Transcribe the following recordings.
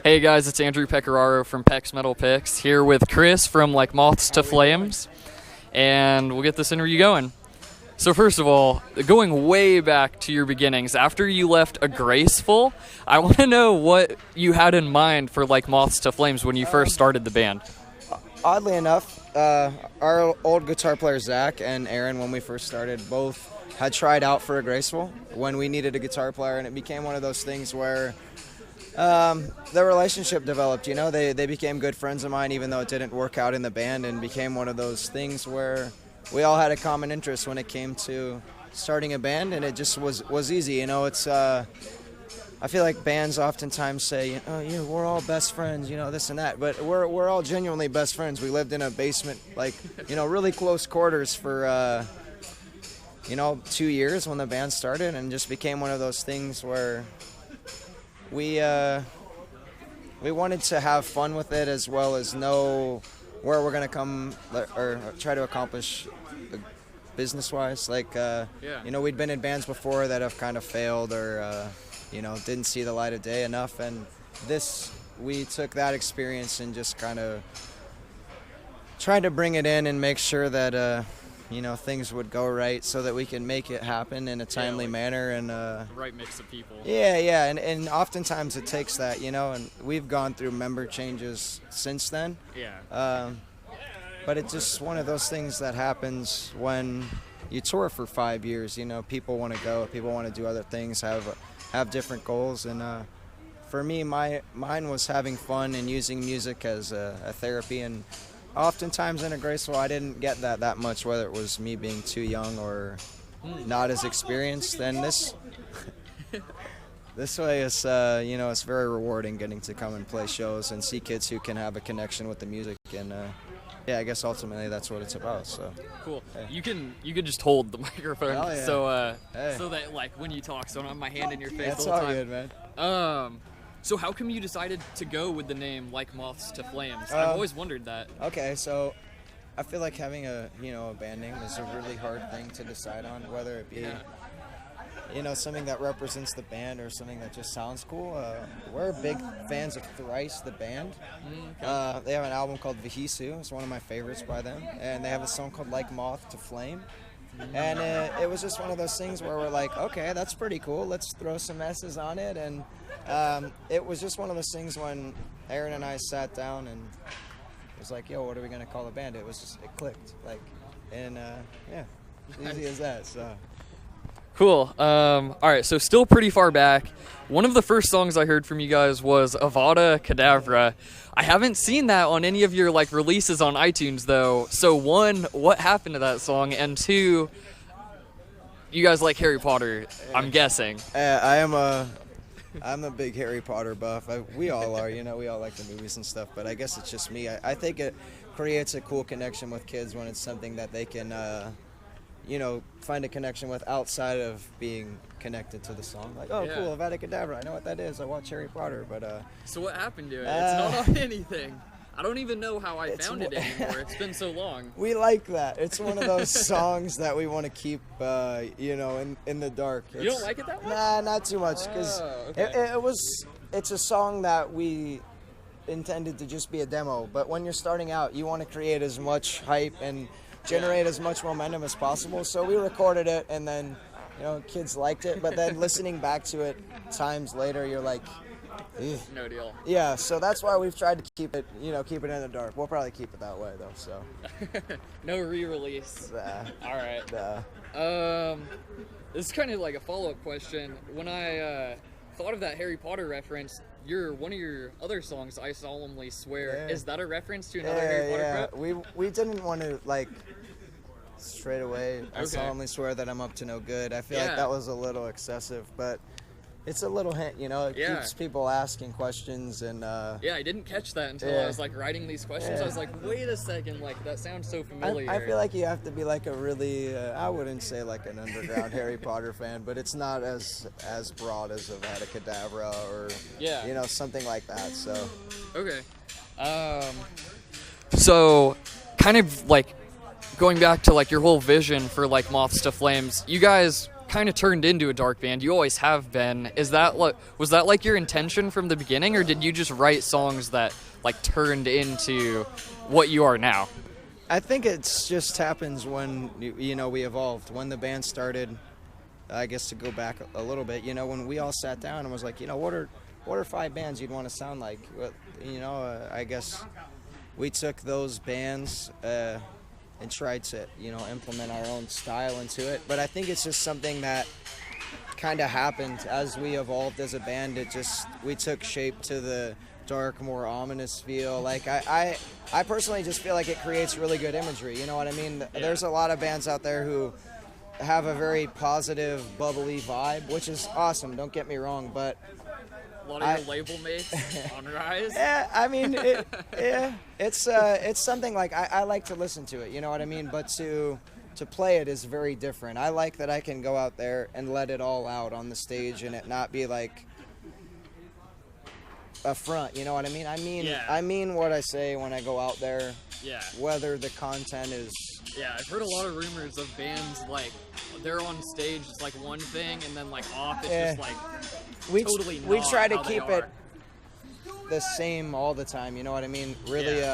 Hey guys, it's Andrew Pecoraro from PecksMetalPicks here with Chris from Like Moths To Flames, and we'll get this interview going. So first of all, going way back to your beginnings, after you left A Graceful, I want to know what you had in mind for Like Moths To Flames when you first started the band. Oddly enough, our old guitar player Zach and Aaron, when we first started, both had tried out for A Graceful when we needed a guitar player, and it became one of those things where the relationship developed. You know, they became good friends of mine, even though it didn't work out in the band, and became one of those things where we all had a common interest when it came to starting a band, and it just was easy. You know, it's I feel like bands oftentimes say, we're all best friends, this and that, but we're all genuinely best friends. We lived in a basement, really close quarters for 2 years when the band started, and just became one of those things where we wanted to have fun with it, as well as know where we're going to come or try to accomplish business-wise. We'd been in bands before that have kind of failed or, didn't see the light of day enough. And we took that experience and just kind of tried to bring it in and make sure that, things would go right so that we can make it happen in a timely manner. And Right mix of people. Yeah, and oftentimes it takes that, and we've gone through member changes since then. Yeah. But it's just one of those things that happens when you tour for 5 years. People want to go, people want to do other things, have different goals. And for me, mine was having fun and using music as a therapy. And oftentimes in A Graceful, I didn't get that much, whether it was me being too young or not as experienced. And this way, it's it's very rewarding getting to come and play shows and see kids who can have a connection with the music. And I guess ultimately that's what it's about. So cool. Hey. You can just hold the microphone, yeah. so that when you talk, so I don't have my hand in your face That's the whole all time. good, man. So how come you decided to go with the name Like Moths To Flames? I've always wondered that. Okay, so I feel like having a band name is a really hard thing to decide on, whether it be something that represents the band or something that just sounds cool. We're big fans of Thrice, the band. Okay. They have an album called Vihisu. It's one of my favorites by them. And they have a song called Like Moth To Flame. And it was just one of those things where we're like, okay, that's pretty cool. Let's throw some S's on it. And it was just one of those things when Aaron and I sat down and it was like, yo, what are we going to call the band? It clicked. Easy as that. So. Cool. All right, so still pretty far back. One of the first songs I heard from you guys was Avada Kedavra. I haven't seen that on any of your releases on iTunes though. So one, what happened to that song? And two, you guys like Harry Potter, I'm guessing. I'm a big Harry Potter buff. We all are, we all like the movies and stuff, but I guess it's just me. I think it creates a cool connection with kids when it's something that they can find a connection with outside of being connected to the song. Like, oh, cool, Avada Kedavra, I know what that is. I watch Harry Potter, but... So what happened to it? It's not on anything. I don't even know how I found it anymore. It's been so long. We like that. It's one of those songs that we want to keep, in the dark. You don't like it that much? Nah, not too much, because it's a song that we intended to just be a demo, but when you're starting out, you want to create as much hype and generate as much momentum as possible. So we recorded it, and then kids liked it, but then listening back to it times later, you're like, ugh. No deal. Yeah, so that's why we've tried to keep it in the dark. We'll probably keep it that way though. So no re-release. All right. This is kind of like a follow-up question. When I thought of that Harry Potter reference, one of your other songs, I Solemnly Swear, is that a reference to another Harry Potter quote? We didn't want to straight away. I solemnly swear that I'm up to no good. I feel like that was a little excessive, but it's a little hint, it keeps people asking questions. And I didn't catch that until I was writing these questions. I was like, wait a second, that sounds so familiar. I feel like you have to be a really I wouldn't say an underground Harry Potter fan, but it's not as broad as Avada Kedavra or something like that. So okay. So kind of going back to your whole vision for Moths to Flames, you guys kind of turned into a dark band. You always have been. Was that like your intention from the beginning, or did you just write songs that like turned into what you are now? I think it just happens when we evolved. When the band started, I guess to go back a little bit, when we all sat down and was like, what are 5 bands you'd want to sound like? I guess we took those bands and tried to, implement our own style into it. But I think it's just something that kind of happened as we evolved as a band. We took shape to the dark, more ominous feel. Like I personally just feel like it creates really good imagery. You know what I mean? Yeah. There's a lot of bands out there who have a very positive, bubbly vibe, which is awesome. Don't get me wrong, but a lot of your label mates on Rise. Yeah, I mean, it's something like I like to listen to it. You know what I mean? But to play it is very different. I like that I can go out there and let it all out on the stage and it not be like a front. You know what I mean? I mean what I say when I go out there. Yeah. Whether the content is. Yeah, I've heard a lot of rumors of bands like they're on stage, it's like one thing, and then like off, it's just like totally not we try to how keep it the same all the time. You know what I mean? Really.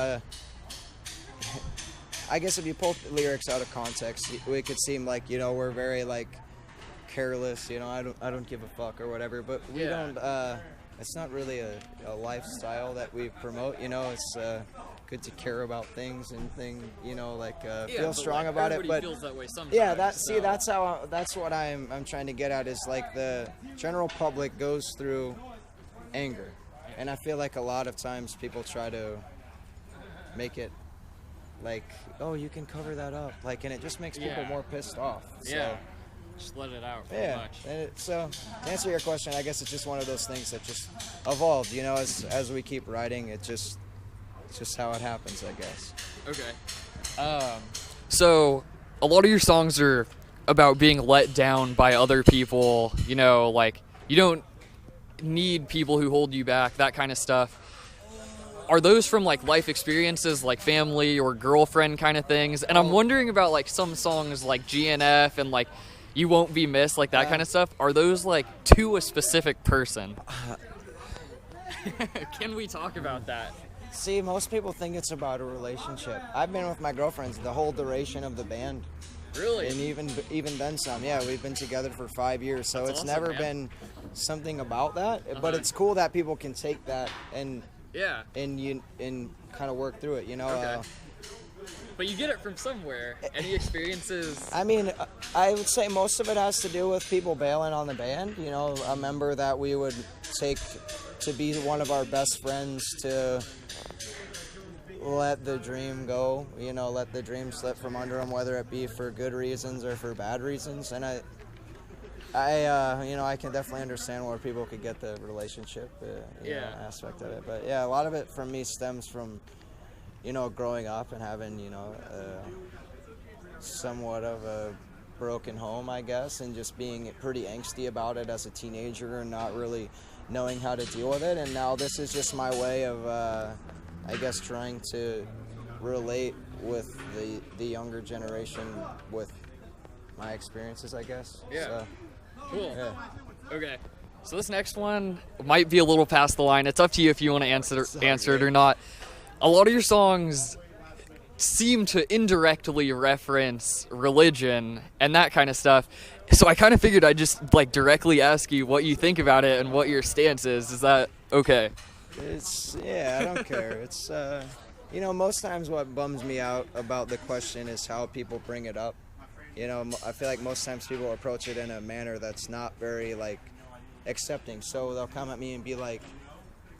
I guess if you pull lyrics out of context, it could seem like we're very like careless. I don't give a fuck or whatever. But we don't. It's not really a lifestyle that we promote. It's good to care about things and feel strong about it. But feels that way sometimes, that's what I'm trying to get at is like the general public goes through anger, and I feel like a lot of times people try to make it like, oh, you can cover that up, like, and it just makes people more pissed off. So, just let it out. Much. And so to answer your question, I guess it's just one of those things that just evolved. As we keep writing, it's just how it happens, I guess. Okay. So a lot of your songs are about being let down by other people. Like you don't need people who hold you back, that kind of stuff. Are those from like life experiences, like family or girlfriend kind of things? And I'm wondering about like some songs like GNF and like You Won't Be Missed, like that kind of stuff. Are those like to a specific person? Can we talk about that? See, most people think it's about a relationship. I've been with my girlfriends the whole duration of the band. Really? And even then some. Yeah, we've been together for 5 years, so That's it's awesome, never been something about that. But it's cool that people can take that and kind of work through it. Okay. But you get it from somewhere. Any experiences? I mean, I would say most of it has to do with people bailing on the band. A member that we would take to be one of our best friends to let the dream go, let the dream slip from under them, whether it be for good reasons or for bad reasons. And I can definitely understand where people could get the relationship aspect of it. But a lot of it from me stems from, growing up and having, somewhat of a broken home, I guess, and just being pretty angsty about it as a teenager and not really knowing how to deal with it. And now this is just my way of, I guess, trying to relate with the younger generation with my experiences, I guess. Yeah. So, cool. Yeah. Okay. So this next one might be a little past the line. It's up to you if you want to answer it or not. A lot of your songs seem to indirectly reference religion and that kind of stuff. So I kind of figured I'd just like directly ask you what you think about it and what your stance is. Is that okay? I don't care. It's most times what bums me out about the question is how people bring it up. I feel like most times people approach it in a manner that's not very like accepting. So they'll come at me and be like,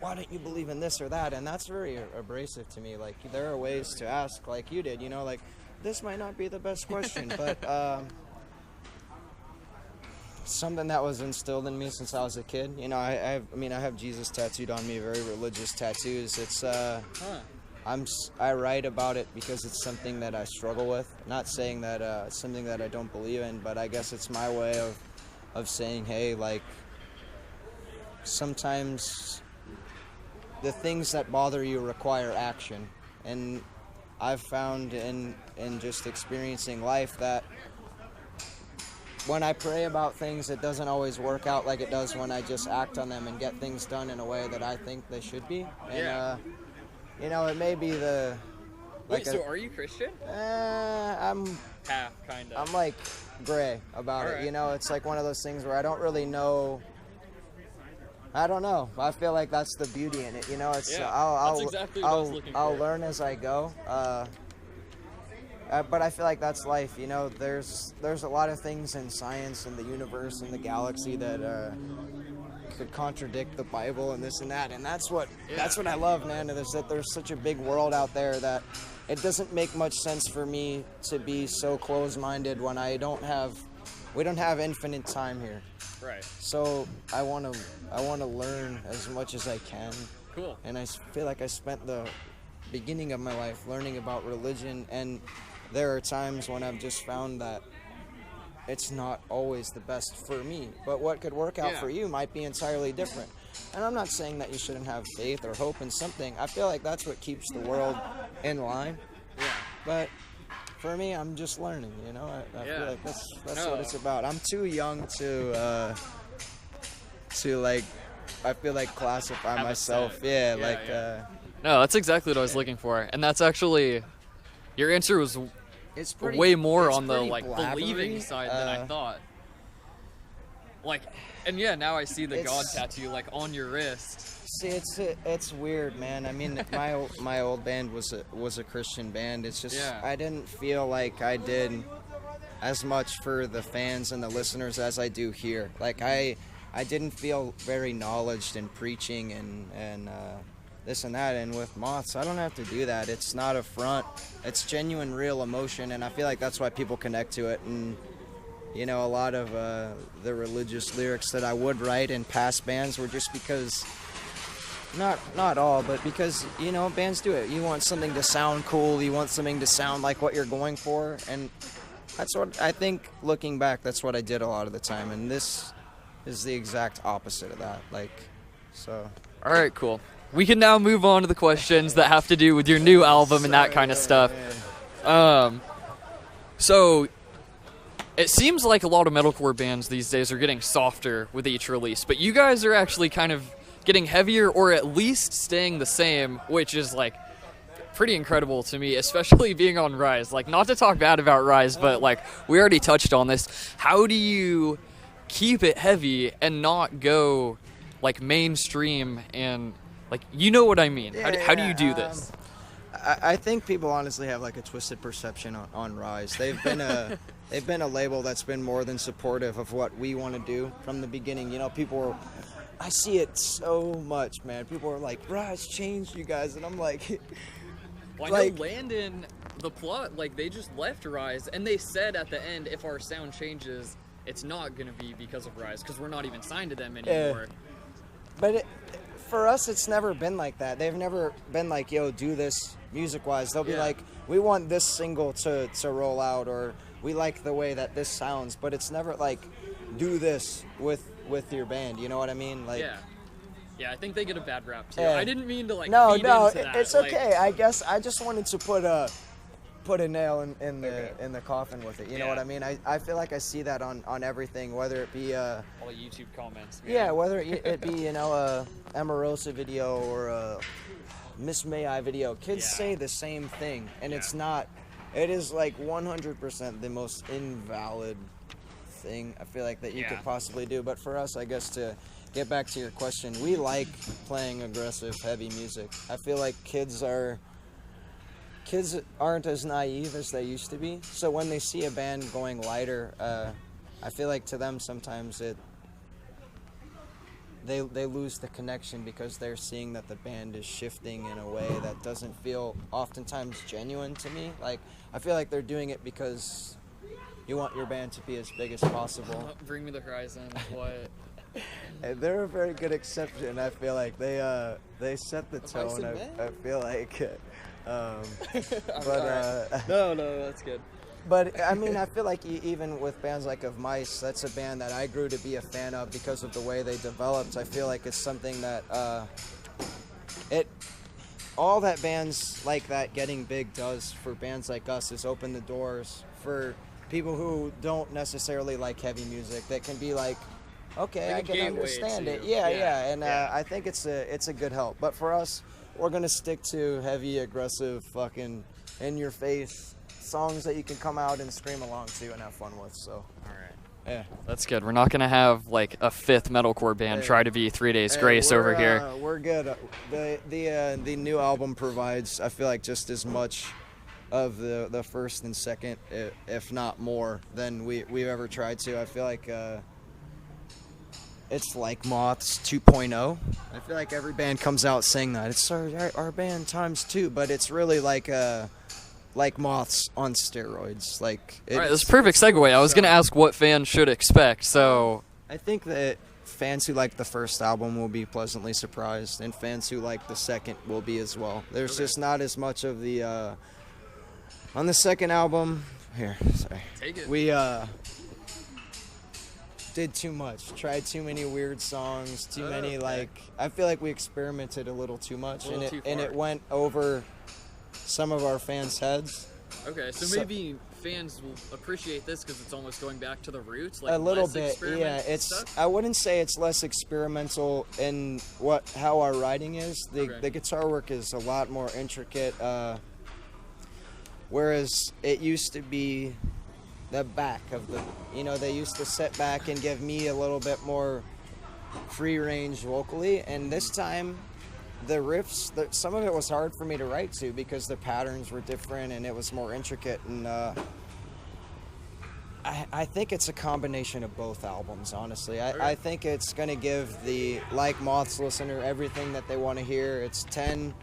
why don't you believe in this or that? And that's very abrasive to me. Like, there are ways to ask like you did, like, this might not be the best question, but something that was instilled in me since I was a kid. I have Jesus tattooed on me, very religious tattoos. It's I write about it because it's something that I struggle with. Not saying that it's something that I don't believe in, but I guess it's my way of saying, hey, like, sometimes the things that bother you require action. And I've found in just experiencing life that when I pray about things, it doesn't always work out like it does when I just act on them and get things done in a way that I think they should be. And, you know, it may be the... Wait, so are you Christian? I'm... Half, kind of. I'm, like, gray about it. You know, it's like one of those things where I don't really know... I don't know. I feel like that's the beauty in it. You know, it's that's exactly what I was looking for. I'll learn as I go. But I feel like that's life. You know, there's a lot of things in science and the universe and the galaxy that could contradict the Bible and this and that. And that's what I love, man. Is that there's such a big world out there that it doesn't make much sense for me to be so close-minded when we don't have infinite time here. Right. So I want to learn as much as I can. Cool. And I feel like I spent the beginning of my life learning about religion, and there are times when I've just found that it's not always the best for me. But what could work out for you might be entirely different. And I'm not saying that you shouldn't have faith or hope in something. I feel like that's what keeps the world in line. Yeah. But for me, I'm just learning, you know. I feel like that's what it's about. I'm too young to like, I feel like classify myself. No, that's exactly what I was looking for, and that's actually your answer was way more on the like believing side than I thought. Like, and now I see the God tattoo like on your wrist. See, it's weird, man. I mean, my old band was a Christian band. It's just I didn't feel like I did as much for the fans and the listeners as I do here. Like I didn't feel very knowledged in preaching and this and that. And with Moths, I don't have to do that. It's not a front. It's genuine, real emotion, and I feel like that's why people connect to it. And you know, a lot of the religious lyrics that I would write in past bands were just because. Not all, but because, you know, bands do it. You want something to sound cool. You want something to sound like what you're going for. And that's what I think, looking back, that's what I did a lot of the time. And this is the exact opposite of that. Like, so. All right, cool. We can now move on to the questions that have to do with your new album and that kind of stuff. So it seems like a lot of metalcore bands these days are getting softer with each release, but you guys are actually kind of getting heavier or at least staying the same, which is like pretty incredible to me, especially being on Rise. Like, not to talk bad about Rise, but like we already touched on this. How do you keep it heavy and not go like mainstream and like, you know what I mean? How do you do this? I think people honestly have like a twisted perception on Rise. They've been a label that's been more than supportive of what we want to do from the beginning. You know, I see it so much, man. People are like, Rise changed you guys, and I'm like... Well, I know Landon, the plot, like, they just left Rise, and they said at the end, if our sound changes, it's not going to be because of Rise, because we're not even signed to them anymore. But for us, it's never been like that. They've never been like, yo, do this music-wise. They'll be like, we want this single to roll out, or we like the way that this sounds, but it's never like, do this with your band, you know what I mean? Like, yeah, I think they get a bad rap too. I didn't mean to like no, feed into that. It's okay. I guess I just wanted to put a nail in the coffin with it. You know what I mean? I feel like I see that on everything, whether it be all the YouTube comments. Man. Yeah, whether it be, you know, a Amorosa video or a Miss May I video. Kids say the same thing, and it's not. It is like 100% the most invalid thing I feel like that you could possibly do. But for us, I guess, to get back to your question, we like playing aggressive, heavy music. I feel like kids aren't as naive as they used to be. So when they see a band going lighter, I feel like to them sometimes they lose the connection because they're seeing that the band is shifting in a way that doesn't feel oftentimes genuine to me. Like, I feel like they're doing it because you want your band to be as big as possible. Bring me the horizon. What? They're a very good exception. I feel like they set the tone. I feel like, no, that's good. But I mean, I feel like even with bands like Of Mice, that's a band that I grew to be a fan of because of the way they developed. I feel like it's something that all that bands like that getting big does for bands like us is open the doors for people who don't necessarily like heavy music that can be like, okay, I can understand it. Yeah. And I think it's a good help. But for us, we're gonna stick to heavy, aggressive, fucking in your face songs that you can come out and scream along to and have fun with. So. All right. Yeah. That's good. We're not gonna have like a fifth metalcore band try to be 3 Days Grace over here. We're good. The new album provides, I feel like, just as much of the first and second, if not more, than we've ever tried to. I feel like it's like Moths 2.0. I feel like every band comes out saying that. It's our band times 2, but it's really like Moths on steroids. Like, all right, that's a perfect segue. I was going to ask what fans should expect. So I think that fans who like the first album will be pleasantly surprised, and fans who like the second will be as well. There's just not as much of the on the second album. Here, sorry. Take it. We did too much. Tried too many weird songs. Too many I feel like we experimented a little too much, and it went over some of our fans' heads. Okay, so maybe fans will appreciate this because it's almost going back to the roots, like a little bit. Yeah, I wouldn't say it's less experimental in how our writing is. The guitar work is a lot more intricate, whereas it used to be the back of they used to sit back and give me a little bit more free range vocally, and this time the riffs, some of it was hard for me to write to because the patterns were different and it was more intricate, and I think it's a combination of both albums, honestly. I think it's going to give the Like Moths listener everything that they want to hear. It's 10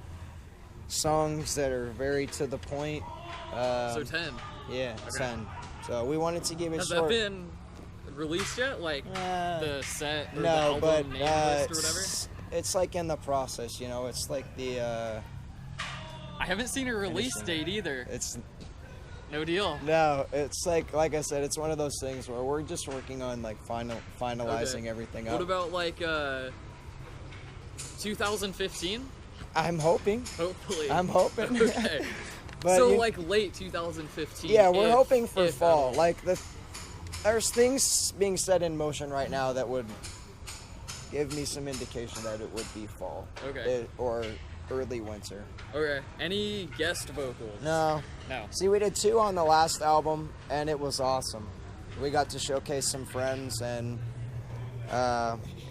songs that are very to the point. So 10? Yeah, 10. So we wanted to give it short. Has that been released yet? Like the set or the album name list or whatever? It's like in the process, It's like the. I haven't seen a release date either. It's no deal. No, it's like I said, it's one of those things where we're just working on like finalizing everything up. What about like 2015? I'm hoping. Hopefully. I'm hoping. Okay. But so like late 2015. Yeah, we're hoping for fall. Like there's things being set in motion right now that would give me some indication that it would be fall. Okay. Or early winter. Okay. Any guest vocals? No. See, we did 2 on the last album, and it was awesome. We got to showcase some friends, and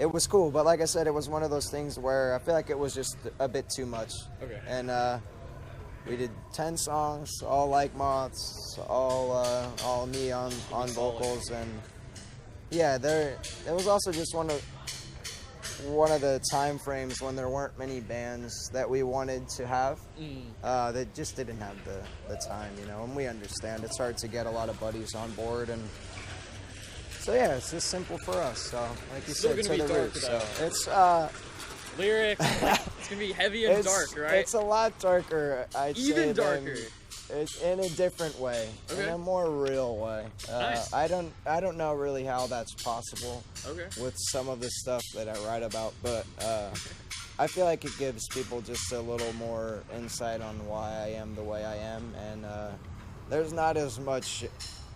it was cool. But like I said, it was one of those things where I feel like it was just a bit too much. Okay. And we did 10 songs, all Like Moths, all me on vocals, and yeah, it was also just one of the time frames when there weren't many bands that we wanted to have that just didn't have the time, and we understand it's hard to get a lot of buddies on board, and so yeah, it's just simple for us. So like you said, to the roots. So it's lyrics. It's gonna be heavy and dark, right? It's a lot darker. I'd say even darker. It's in a different way, in a more real way. Nice. I don't know really how that's possible with some of the stuff that I write about, but I feel like it gives people just a little more insight on why I am the way I am, and there's not as much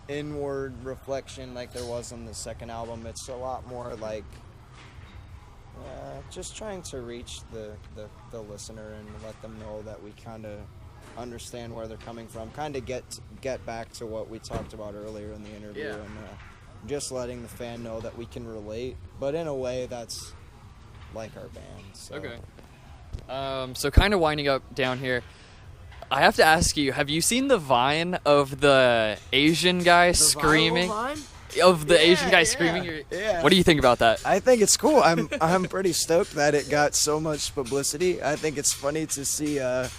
inward reflection like there was on the second album. It's a lot more like just trying to reach the listener and let them know that we kind of understand where they're coming from, kind of get back to what we talked about earlier in the interview, and just letting the fan know that we can relate, but in a way that's like our band. So. Okay. So kind of winding up down here, I have to ask you, have you seen the Vine of the Asian guy screaming? Of the Asian guy screaming? Yeah. What do you think about that? I think it's cool. I'm pretty stoked that it got so much publicity. I think it's funny to see the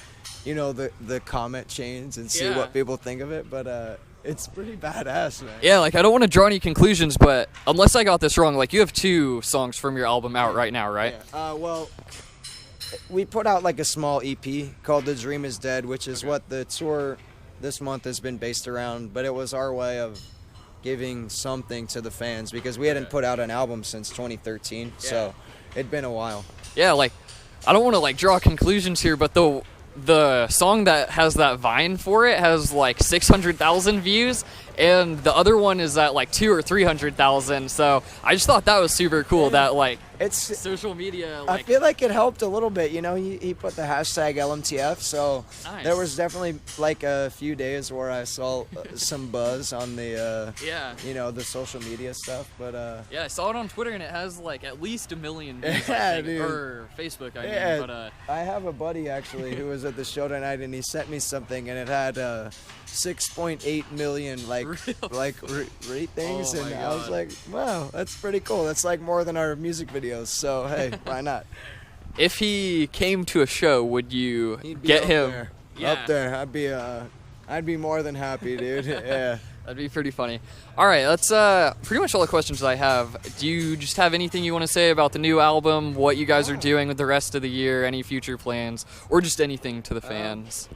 comment chains and see what people think of it, but it's pretty badass, man. Yeah, like I don't want to draw any conclusions, but unless I got this wrong, like you have 2 songs from your album out right now, right? Yeah. Well, we put out like a small EP called The Dream Is Dead, which is what the tour this month has been based around, but it was our way of giving something to the fans because we hadn't put out an album since 2013, so it'd been a while. Yeah, like I don't want to like draw conclusions here, but the song that has that Vine for it has like 600,000 views, and the other one is at like 200,000 or 300,000. So I just thought that was super cool. That like it's social media. I feel like it helped a little bit. You know, he put the hashtag LMTF, so nice. There was definitely like a few days where I saw some buzz on the you know, the social media stuff. But yeah, I saw it on Twitter and it has like at least 1 million views, yeah, I think, dude. or Facebook. I Yeah, mean, but I have a buddy actually who was at the show tonight, and he sent me something, and it had 6.8 million like rate things, Oh my and I was God. like, wow, that's pretty cool. That's like more than our music videos. So hey, why not? if he came to a show, would you He'd be get up him? there. Yeah. Up there. I'd be more than happy, dude. Yeah. That'd be pretty funny. All right, that's pretty much all the questions I have. Do you just have anything you want to say about the new album, what you guys are doing with the rest of the year, any future plans, or just anything to the fans?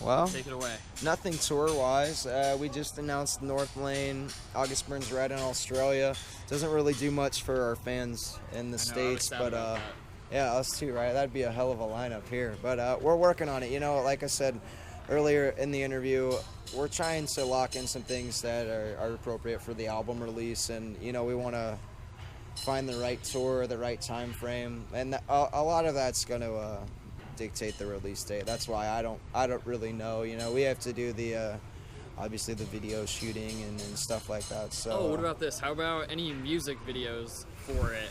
Well, Take it away. nothing tour-wise. We just announced North Lane, August Burns Red in Australia. Doesn't really do much for our fans in the States, but yeah, us too, right? That'd be a hell of a lineup here. But we're working on it. You know, like I said earlier in the interview, we're trying to lock in some things that are appropriate for the album release, and you know, we want to find the right tour, the right time frame, and a lot of that's going to dictate the release date. That's why I don't really know. You know, we have to do the obviously the video shooting and stuff like that. So Oh, what about this? How about any music videos for it?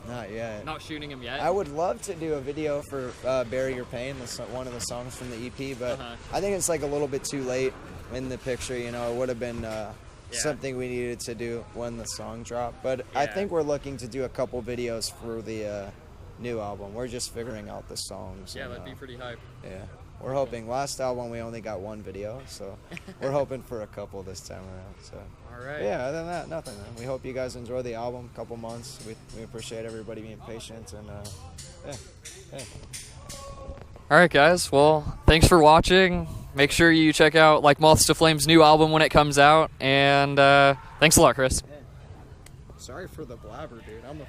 not yet. Not shooting them yet? I would love to do a video for Bury Your Pain, one of the songs from the EP, but I think it's like a little bit too late in the picture. You know, it would have been something we needed to do when the song dropped. But I think we're looking to do a couple videos for the new album. We're just figuring out the songs. Yeah, and, that'd be pretty hype. Yeah, we're hoping. Last album we only got one video, so we're hoping for a couple this time around. So. All right. Yeah, other than that, nothing. Man. We hope you guys enjoy the album. Couple months. We appreciate everybody being patient, and yeah. All right, guys. Well, thanks for watching. Make sure you check out Like Moths to Flames' new album when it comes out, and thanks a lot, Chris. Sorry for the blabber, dude. I'm a